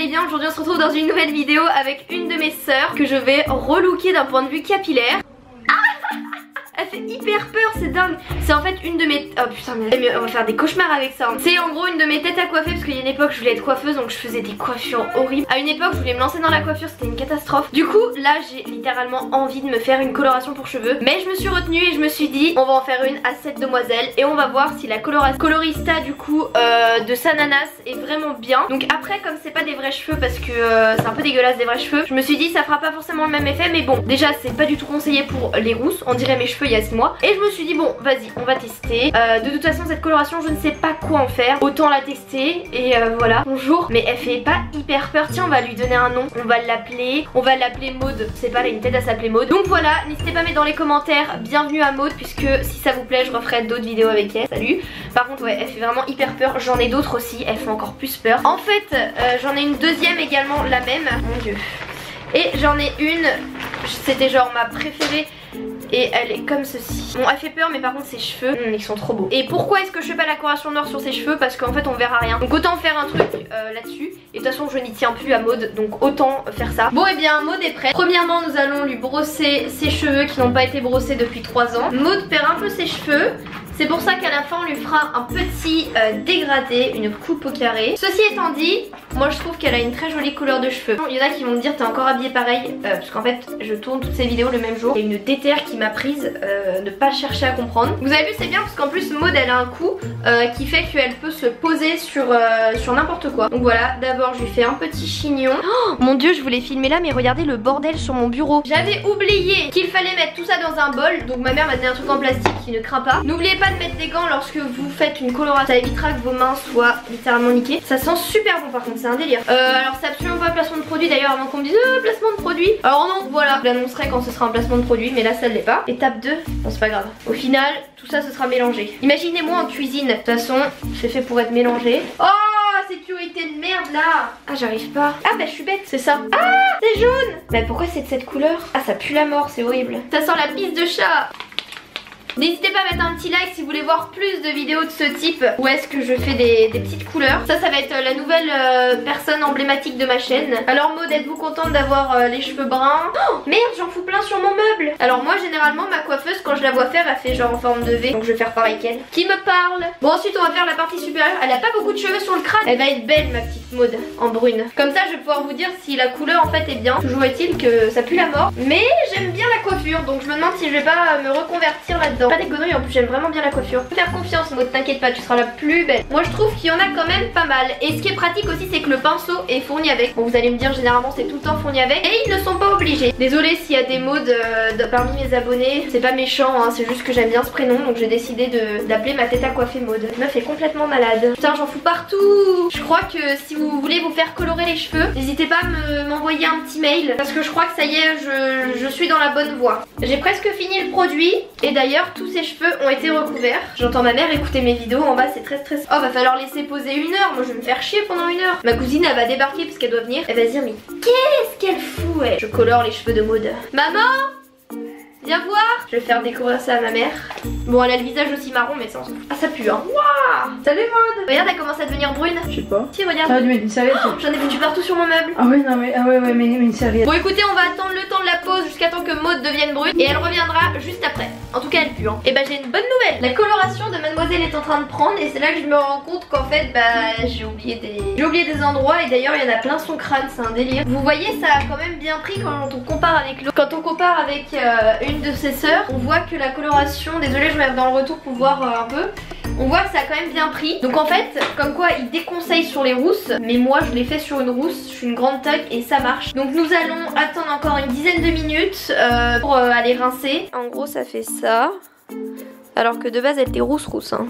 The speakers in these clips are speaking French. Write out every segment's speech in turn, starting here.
allez bien. Aujourd'hui on se retrouve dans une nouvelle vidéo avec une de mes sœurs que je vais relooker d'un point de vue capillaire. Elle fait hyper peur, c'est dingue. C'est en fait une de mes... Oh putain mais on va faire des cauchemars avec ça hein. C'est en gros une de mes têtes à coiffer parce qu'il y a une époque je voulais être coiffeuse, donc je faisais des coiffures horribles. À une époque je voulais me lancer dans la coiffure, c'était une catastrophe. Du coup là j'ai littéralement envie de me faire une coloration pour cheveux, mais je me suis retenue et je me suis dit on va en faire une à cette demoiselle et on va voir si la colorista du coup de Sananas est vraiment bien. Donc après comme c'est pas des vrais cheveux parce que c'est un peu dégueulasse des vrais cheveux, je me suis dit ça fera pas forcément le même effet, mais bon déjà c'est pas du tout conseillé pour les rousses, on dirait mes cheveux il y a 6 mois. Et je me suis dit bon vas-y on va tester. De toute façon cette coloration je ne sais pas quoi en faire, autant la tester et voilà. Bonjour. Mais elle fait pas hyper peur. Tiens on va lui donner un nom, on va l'appeler Maud. C'est pas, elle a une tête à s'appeler Maud. Donc voilà, n'hésitez pas à mettre dans les commentaires bienvenue à Maud, puisque si ça vous plaît je referai d'autres vidéos avec elle. Salut. Par contre ouais elle fait vraiment hyper peur. J'en ai d'autres aussi, elles font encore plus peur. En fait j'en ai une deuxième également la même. Mon dieu. Et j'en ai une, c'était genre ma préférée. Et elle est comme ceci. Bon elle fait peur mais par contre ses cheveux ils sont trop beaux. Et pourquoi est-ce que je fais pas la coloration noire sur ses cheveux? Parce qu'en fait on verra rien. Donc autant faire un truc là-dessus. Et de toute façon je n'y tiens plus à Maud, donc autant faire ça. Bon et bien Maud est prête. Premièrement nous allons lui brosser ses cheveux qui n'ont pas été brossés depuis 3 ans. Maud perd un peu ses cheveux. C'est pour ça qu'à la fin on lui fera un petit dégradé, une coupe au carré. Ceci étant dit, moi je trouve qu'elle a une très jolie couleur de cheveux. Il y en a qui vont me dire t'es encore habillée pareil, parce qu'en fait je tourne toutes ces vidéos le même jour. Il y a une déterre qui m'a prise de pas chercher à comprendre. Vous avez vu c'est bien parce qu'en plus Maud elle a un cou qui fait qu'elle peut se poser sur n'importe quoi. Donc voilà, d'abord je lui fais un petit chignon. Oh mon dieu je voulais filmer là mais regardez le bordel sur mon bureau. J'avais oublié qu'il fallait mettre tout ça dans un bol. Donc ma mère m'a donné un truc en plastique qui ne craint pas. N'oubliez pas de mettre des gants lorsque vous faites une coloration, ça évitera que vos mains soient littéralement niquées. Ça sent super bon par contre, c'est un délire. Alors c'est absolument pas un placement de produit d'ailleurs, avant qu'on me dise placement de produit. Alors non voilà, je l'annoncerai quand ce sera un placement de produit, mais là ça ne l'est pas. Étape 2, bon c'est pas grave. Au final tout ça ce sera mélangé. Imaginez-moi en cuisine, de toute façon c'est fait pour être mélangé. Oh sécurité de merde là. Ah j'arrive pas. Ah bah je suis bête, c'est ça. Ah c'est jaune. Mais pourquoi c'est de cette couleur? Ah ça pue la mort, c'est horrible. Ça sent la pisse de chat. N'hésitez pas à mettre un petit like si vous voulez voir plus de vidéos de ce type où est-ce que je fais des petites couleurs. Ça va être la nouvelle personne emblématique de ma chaîne. Alors Maud, êtes-vous contente d'avoir les cheveux bruns? Oh merde, j'en fous plein sur mon meuble. Alors moi généralement ma coiffeuse quand je la vois faire elle fait genre en forme de V. Donc je vais faire pareil qu'elle. Qui me parle? Bon ensuite on va faire la partie supérieure. Elle a pas beaucoup de cheveux sur le crâne. Elle va être belle ma petite Maud en brune. Comme ça je vais pouvoir vous dire si la couleur en fait est bien. Toujours est-il que ça pue la mort. Mais j'aime bien la coiffure donc je me demande si je vais pas me reconvertir là-dedans. Pas des conneries en plus j'aime vraiment bien la coiffure. Faire confiance Maud, t'inquiète pas tu seras la plus belle. Moi je trouve qu'il y en a quand même pas mal. Et ce qui est pratique aussi c'est que le pinceau est fourni avec. Bon vous allez me dire généralement c'est tout le temps fourni avec. Et ils ne sont pas obligés. Désolée s'il y a des Maudes parmi mes abonnés. C'est pas méchant hein, c'est juste que j'aime bien ce prénom. Donc j'ai décidé d'appeler ma tête à coiffer Maud. La meuf est complètement malade. Putain j'en fous partout. Je crois que si vous voulez vous faire colorer les cheveux, n'hésitez pas à m'envoyer un petit mail. Parce que je crois que ça y est je suis dans la bonne voie. J'ai presque fini le produit. Et d'ailleurs tous ces cheveux ont été recouverts. J'entends ma mère écouter mes vidéos en bas, c'est très stressant. Oh va falloir laisser poser 1 heure. Moi je vais me faire chier pendant 1 heure. Ma cousine elle va débarquer parce qu'elle doit venir. Elle va se dire mais qu'est-ce qu'elle fout elle. Je colore les cheveux de Maud. Maman viens voir. Je vais faire découvrir ça à ma mère. Bon elle a le visage aussi marron mais ça on s'en fout. Ah ça pue hein. Waouh. Salut Maud. Regarde elle commence à devenir brune. Je sais pas. Si regarde. Ah mais une serviette. Oh, j'en ai foutu partout sur mon meuble. Ah ouais non mais ah ouais mais une serviette. Bon écoutez on va attendre le temps de la pause jusqu'à temps que Maud devienne brune. Et elle reviendra juste après. En tout cas elle pue hein. Et bah j'ai une bonne nouvelle. La coloration de Mademoiselle est en train de prendre. Et c'est là que je me rends compte qu'en fait bah j'ai oublié des endroits. Et d'ailleurs il y en a plein son crâne, c'est un délire. Vous voyez ça a quand même bien pris quand on compare avec l'autre. Quand on compare avec une de ses sœurs, on voit que la coloration, désolée je regarde dans le retour pour voir un peu. On voit que ça a quand même bien pris. Donc en fait comme quoi il déconseille sur les rousses. Mais moi je l'ai fait sur une rousse. Je suis une grande thug et ça marche. Donc nous allons attendre encore une dizaine de minutes pour aller rincer. En gros ça fait ça. Alors que de base elle était rousse hein.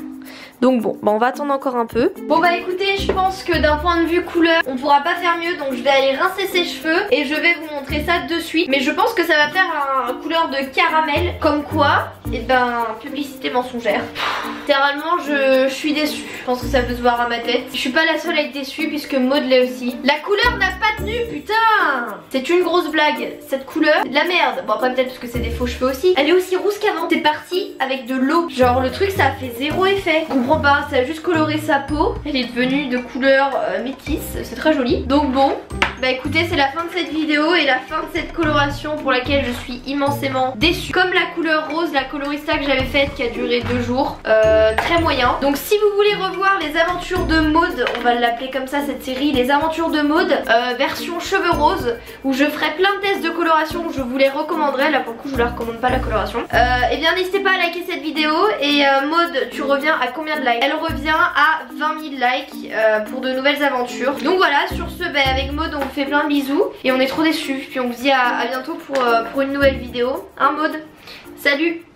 Donc bon, bah on va attendre encore un peu. Bon bah écoutez, je pense que d'un point de vue couleur, on pourra pas faire mieux. Donc je vais aller rincer ses cheveux et je vais vous montrer ça de suite. Mais je pense que ça va faire un couleur de caramel. Comme quoi, et ben publicité mensongère. Littéralement je suis déçue. Je pense que ça peut se voir à ma tête. Je suis pas la seule à être déçue puisque Maud l'est aussi. La couleur n'a pas tenu, putain. C'est une grosse blague. Cette couleur, c'est de la merde. Bon après peut-être parce que c'est des faux cheveux aussi. Elle est aussi rousse qu'avant. C'est parti avec de l'eau. Genre le truc ça a fait zéro effet. Je comprends comprends pas, ça a juste coloré sa peau. Elle est devenue de couleur métisse, c'est très joli. Donc bon, bah écoutez, c'est la fin de cette vidéo et la fin de cette coloration pour laquelle je suis immensément déçue. Comme la couleur rose, la colorista que j'avais faite qui a duré 2 jours, très moyen. Donc si vous voulez revoir les aventures de Maud, on va l'appeler comme ça cette série, les aventures de Maud, version cheveux roses, où je ferai plein de tests de coloration où je vous les recommanderai. Là pour le coup je vous la recommande pas la coloration. Et bien n'hésitez pas à liker cette vidéo. Et Maud, tu reviens à combien de likes? Elle revient à 20 000 likes pour de nouvelles aventures. Donc voilà, sur ce, bah, avec Maud on vous fait plein de bisous et on est trop déçus. Puis on vous dit à bientôt pour une nouvelle vidéo. Hein Maud? Salut!